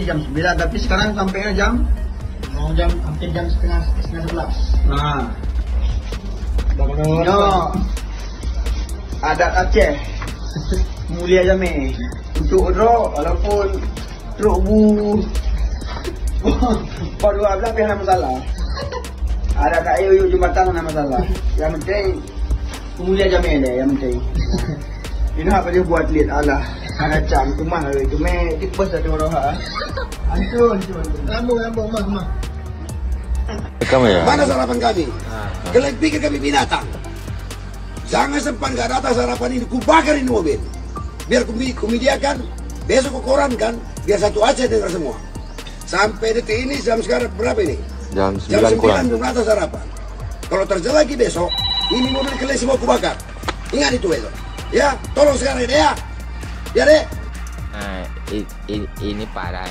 tadi jam 9, tapi sekarang sampai jam hampir jam setengah 11. Nah, adat Aceh mulia jame untuk drop walaupun truk bu 12 ada masalah. Ada kayu jembatan ada masalah. Yang penting mulia jame deh yang penting. Ini apa dia buat lihat Allah. Ada cam tu mah itu me tipes ada orang ha. Antun. Lambung mah. Kamu ya? Mana sarapan kami? Kalian pikir kami binatang? Jangan sempat nggak datang sarapan ini, kubakar ini mobil. Biar kumediakan, besok ke koran kan, biar satu Aceh dengar semua. Sampai detik ini jam sekarang berapa ini? Jam 9 kurang. belum datang sarapan. Kalau terjadi lagi besok, ini mobil kalian semua kubakar. Ingat itu besok. Ya, tolong sekarang ya. Ya deh. Nah, ini parah.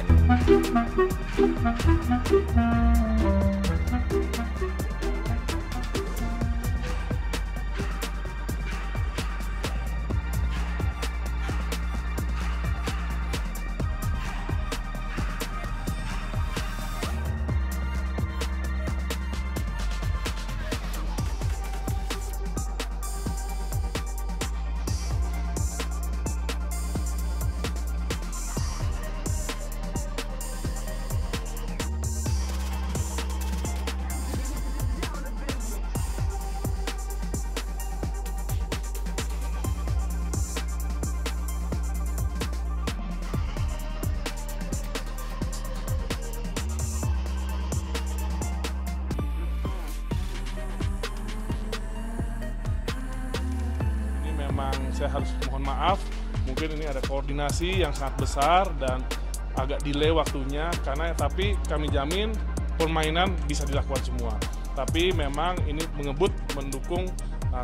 Memang saya harus mohon maaf, mungkin ini ada koordinasi yang sangat besar dan agak delay waktunya tapi kami jamin permainan bisa dilakukan semua. Tapi memang ini mendukung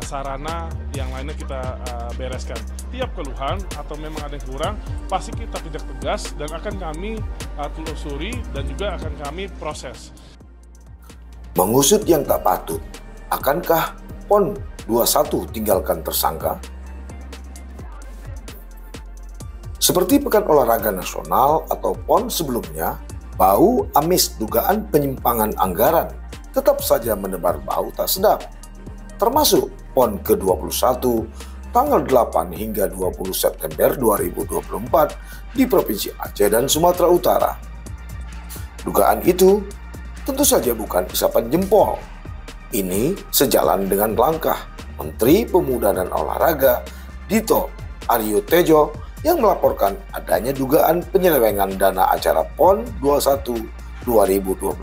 sarana yang lainnya kita bereskan. Tiap keluhan atau memang ada yang kurang, pasti kita tindak tegas dan akan kami telusuri dan juga akan kami proses. Mengusut yang tak patut, akankah PON 21 tinggalkan tersangka? Seperti Pekan Olahraga Nasional atau PON sebelumnya, bau amis dugaan penyimpangan anggaran tetap saja menebar bau tak sedap. Termasuk PON ke-21 tanggal 8 hingga 20 September 2024 di Provinsi Aceh dan Sumatera Utara. Dugaan itu tentu saja bukan isapan jempol. Ini sejalan dengan langkah Menteri Pemuda dan Olahraga Dito Aryo Tejo yang melaporkan adanya dugaan penyelewengan dana acara PON 21 2024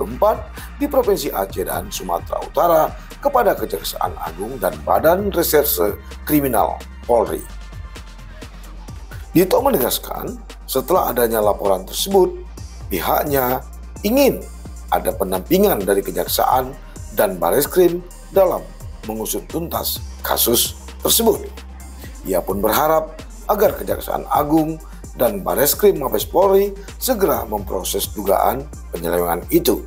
di Provinsi Aceh dan Sumatera Utara kepada Kejaksaan Agung dan Badan Reserse Kriminal Polri. Dito menegaskan setelah adanya laporan tersebut, pihaknya ingin ada pendampingan dari Kejaksaan dan Bareskrim dalam mengusut tuntas kasus tersebut. Ia pun berharap agar Kejaksaan Agung dan Bareskrim Mabes Polri segera memproses dugaan penyelewengan itu.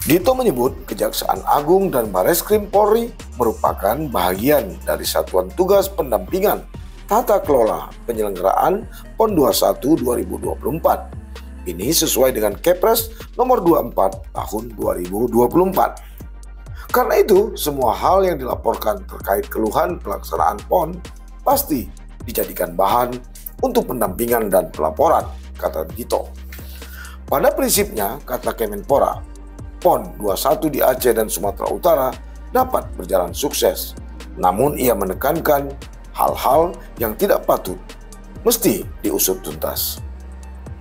Dito menyebut Kejaksaan Agung dan Bareskrim Polri merupakan bagian dari Satuan Tugas Pendampingan Tata Kelola Penyelenggaraan PON 21 2024. Ini sesuai dengan Kepres nomor 24 tahun 2024. Karena itu, semua hal yang dilaporkan terkait keluhan pelaksanaan PON pasti dijadikan bahan untuk pendampingan dan pelaporan, kata Dito. Pada prinsipnya, kata Kemenpora, PON 21 di Aceh dan Sumatera Utara dapat berjalan sukses. Namun ia menekankan hal-hal yang tidak patut mesti diusut tuntas.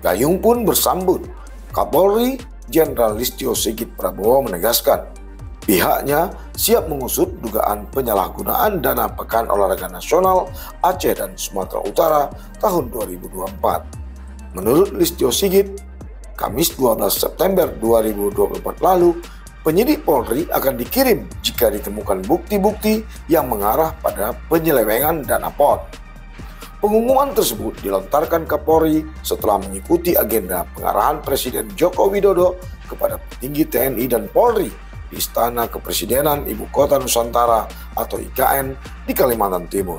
Gayung pun bersambut. Kapolri Jenderal Listio Sigit Prabowo menegaskan pihaknya siap mengusut dugaan penyalahgunaan dana Pekan Olahraga Nasional Aceh dan Sumatera Utara tahun 2024. Menurut Listio Sigit, Kamis 12 September 2024 lalu, penyidik Polri akan dikirim jika ditemukan bukti-bukti yang mengarah pada penyelewengan dana PON. Pengumuman tersebut dilontarkan Kapolri setelah mengikuti agenda pengarahan Presiden Joko Widodo kepada petinggi TNI dan Polri di Istana Kepresidenan Ibu Kota Nusantara atau IKN di Kalimantan Timur.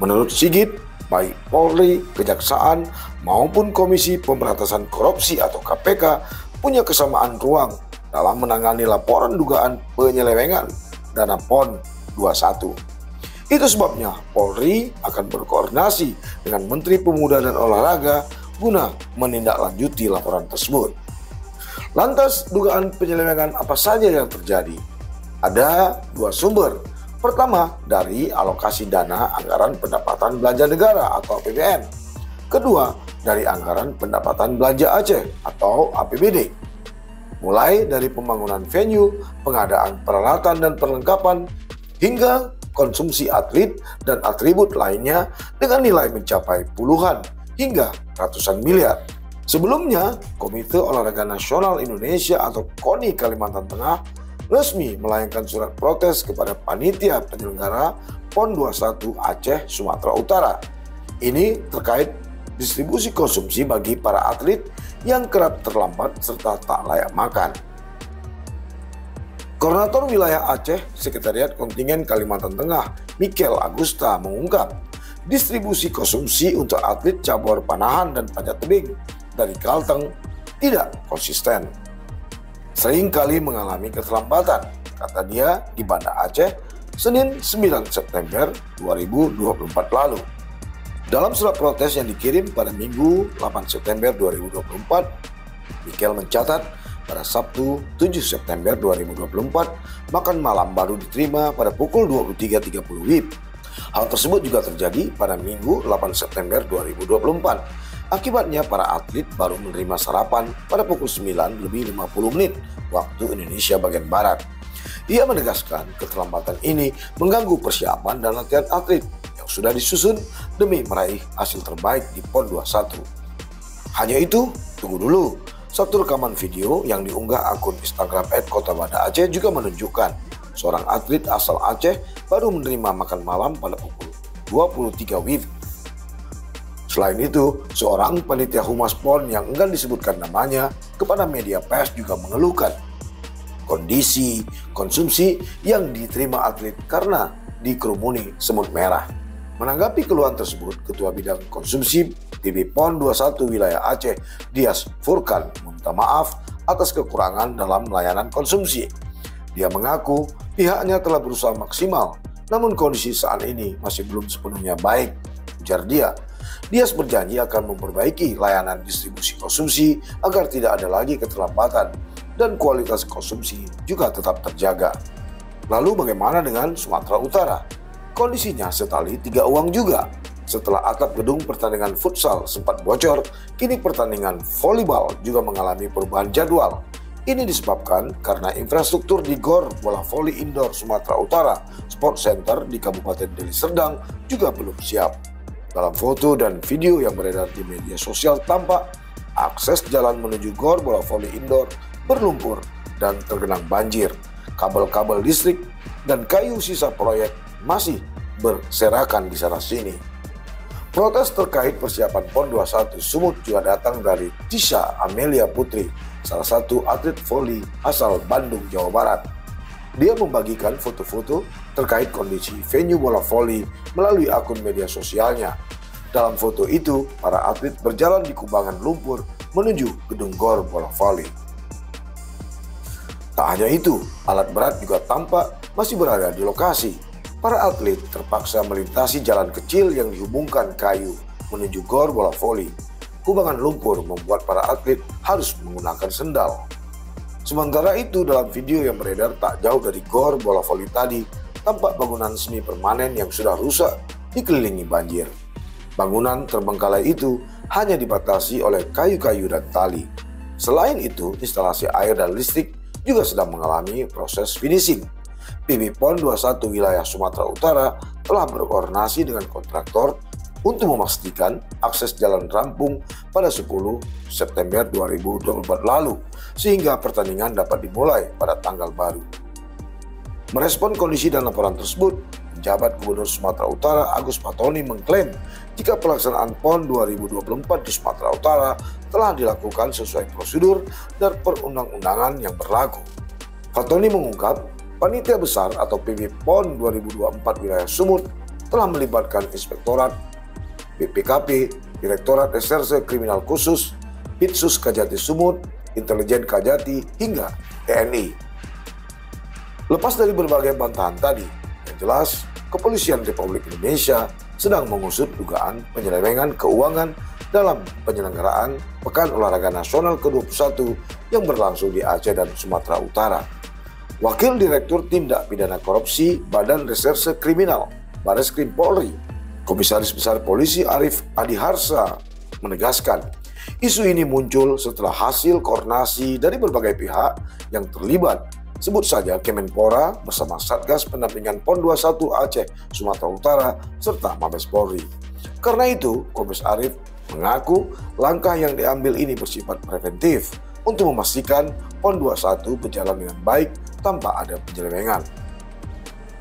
Menurut Sigit, baik Polri, Kejaksaan, maupun Komisi Pemberantasan Korupsi atau KPK punya kesamaan ruang dalam menangani laporan dugaan penyelewengan dana PON 21. Itu sebabnya Polri akan berkoordinasi dengan Menteri Pemuda dan Olahraga guna menindaklanjuti laporan tersebut. Lantas, dugaan penyelewengan apa saja yang terjadi? Ada dua sumber. Pertama, dari alokasi dana anggaran pendapatan belanja negara atau APBN. Kedua, dari anggaran pendapatan belanja Aceh atau APBD. Mulai dari pembangunan venue, pengadaan peralatan dan perlengkapan, hingga konsumsi atlet dan atribut lainnya dengan nilai mencapai puluhan hingga ratusan miliar. Sebelumnya, Komite Olahraga Nasional Indonesia atau KONI Kalimantan Tengah resmi melayangkan surat protes kepada panitia penyelenggara PON 21 Aceh Sumatera Utara. Ini terkait distribusi konsumsi bagi para atlet yang kerap terlambat serta tak layak makan. Koordinator Wilayah Aceh Sekretariat Kontingen Kalimantan Tengah, Mikel Agusta, mengungkap distribusi konsumsi untuk atlet cabur panahan dan panjat tebing dari Kalteng tidak konsisten. Seringkali mengalami keterlambatan, kata dia di Banda Aceh, Senin 9 September 2024 lalu. Dalam surat protes yang dikirim pada Minggu 8 September 2024, Mikel mencatat pada Sabtu 7 September 2024, makan malam baru diterima pada pukul 23.30 WIB. Hal tersebut juga terjadi pada Minggu 8 September 2024. Akibatnya para atlet baru menerima sarapan pada pukul 9:50 waktu Indonesia bagian Barat. Ia menegaskan keterlambatan ini mengganggu persiapan dan latihan atlet yang sudah disusun demi meraih hasil terbaik di PON 21. Hanya itu, tunggu dulu. Satu rekaman video yang diunggah akun Instagram @Kota Banda Aceh juga menunjukkan seorang atlet asal Aceh baru menerima makan malam pada pukul 23 WIB. Selain itu, seorang panitia humas PON yang enggan disebutkan namanya kepada media pers juga mengeluhkan kondisi konsumsi yang diterima atlet karena dikerumuni semut merah. Menanggapi keluhan tersebut, Ketua Bidang Konsumsi PB PON 21 Wilayah Aceh, Dias Furkan, meminta maaf atas kekurangan dalam layanan konsumsi. Dia mengaku pihaknya telah berusaha maksimal, namun kondisi saat ini masih belum sepenuhnya baik, ujar dia. Dias berjanji akan memperbaiki layanan distribusi konsumsi agar tidak ada lagi keterlambatan dan kualitas konsumsi juga tetap terjaga. Lalu bagaimana dengan Sumatera Utara? Kondisinya setali tiga uang juga. Setelah atap gedung pertandingan futsal sempat bocor, kini pertandingan volleyball juga mengalami perubahan jadwal. Ini disebabkan karena infrastruktur di Gor Bola Voli Indoor Sumatera Utara Sport Center di Kabupaten Deli Serdang juga belum siap. Dalam foto dan video yang beredar di media sosial tampak akses jalan menuju Gor Bola Voli Indoor berlumpur dan tergenang banjir. Kabel-kabel listrik dan kayu sisa proyek masih berserakan di sana-sini. Protes terkait persiapan PON 21 Sumut juga datang dari Tisha Amelia Putri, salah satu atlet voli asal Bandung, Jawa Barat. Dia membagikan foto-foto terkait kondisi venue bola voli melalui akun media sosialnya. Dalam foto itu, para atlet berjalan di kubangan lumpur menuju gedung Gor Bola Voli. Tak hanya itu, alat berat juga tampak masih berada di lokasi. Para atlet terpaksa melintasi jalan kecil yang dihubungkan kayu menuju Gor Bola Voli. Kubangan lumpur membuat para atlet harus menggunakan sendal. Sementara itu, dalam video yang beredar tak jauh dari Gor Bola Voli tadi, tampak bangunan semi permanen yang sudah rusak dikelilingi banjir. Bangunan terbengkalai itu hanya dibatasi oleh kayu-kayu dan tali. Selain itu, instalasi air dan listrik juga sedang mengalami proses finishing. PB PON 21 Wilayah Sumatera Utara telah berkoordinasi dengan kontraktor untuk memastikan akses jalan rampung pada 10 September 2024 lalu, sehingga pertandingan dapat dimulai pada tanggal baru. Merespon kondisi dan laporan tersebut, Penjabat Gubernur Sumatera Utara Agus Fatoni mengklaim jika pelaksanaan PON 2024 di Sumatera Utara telah dilakukan sesuai prosedur dan perundang-undangan yang berlaku. Fatoni mengungkap, Panitia Besar atau PB PON 2024 Wilayah Sumut telah melibatkan Inspektorat BPKP, Direktorat Reserse Kriminal Khusus, Pitsus Kajati Sumut, Intelijen Kajati, hingga TNI. Lepas dari berbagai bantahan tadi, yang jelas Kepolisian Republik Indonesia sedang mengusut dugaan penyelewengan keuangan dalam penyelenggaraan Pekan Olahraga Nasional ke-21 yang berlangsung di Aceh dan Sumatera Utara. Wakil Direktur Tindak Pidana Korupsi Badan Reserse Kriminal Bareskrim Polri, Komisaris Besar Polisi Arief Adiharsa menegaskan, isu ini muncul setelah hasil koordinasi dari berbagai pihak yang terlibat. Sebut saja Kemenpora bersama Satgas Pendampingan PON 21 Aceh, Sumatera Utara, serta Mabes Polri. Karena itu, Kombes Arief mengaku langkah yang diambil ini bersifat preventif untuk memastikan PON 21 berjalan dengan baik tanpa ada penyelewengan.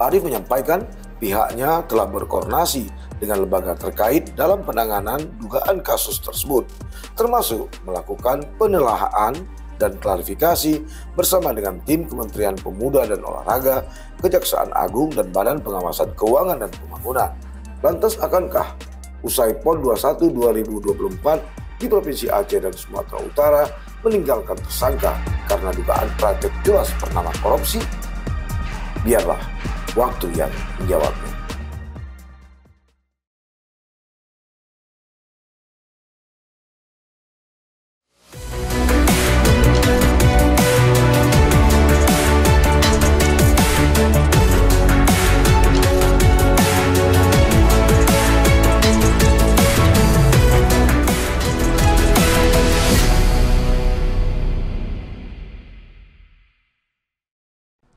Arief menyampaikan pihaknya telah berkoordinasi dengan lembaga terkait dalam penanganan dugaan kasus tersebut, termasuk melakukan penelaahan dan klarifikasi bersama dengan tim Kementerian Pemuda dan Olahraga, Kejaksaan Agung, dan Badan Pengawasan Keuangan dan Pembangunan. Lantas akankah usai PON 21 2024 di Provinsi Aceh dan Sumatera Utara meninggalkan tersangka karena dugaan praktek jelas bernama korupsi? Biarlah waktu yang menjawabnya.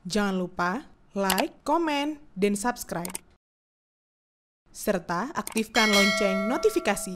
Jangan lupa like, komen, dan subscribe. Serta aktifkan lonceng notifikasi